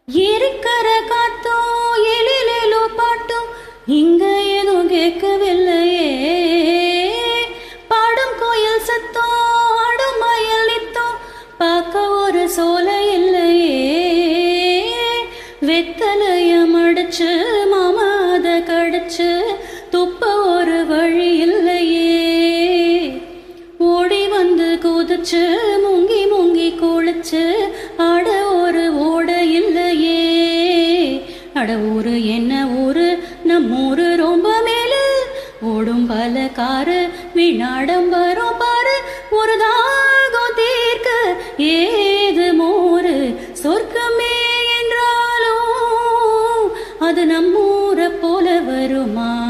ஏரிக்கர காத்தோ எழிலோ பாட்டும் இங்க எதுவும் கேட்கவில்லையே. பாடும் கோயில் சத்தோ ஆடும் மயில் நித்தோ பார்க்க ஒரு சோலை இல்லையே. வெத்தலையம் அடிச்சு மாமாத கடிச்சு துப்ப ஒரு வழி இல்லையே. ஓடி வந்து குதிச்சு முங்கி முங்கி குளிச்சு ஆட ஒரு ஓட இல்லையே. அட ஊரு என்ன ஊரு, நம்மூரு ரொம்ப மேலு. ஓடும் பல காரு வினாடம் வரும் பாரு. ஒரு தாகம் தீர்க்க ஏது மோரு. சொர்க்கமே என்றாலும் அது நம்மூரை போல வருமா?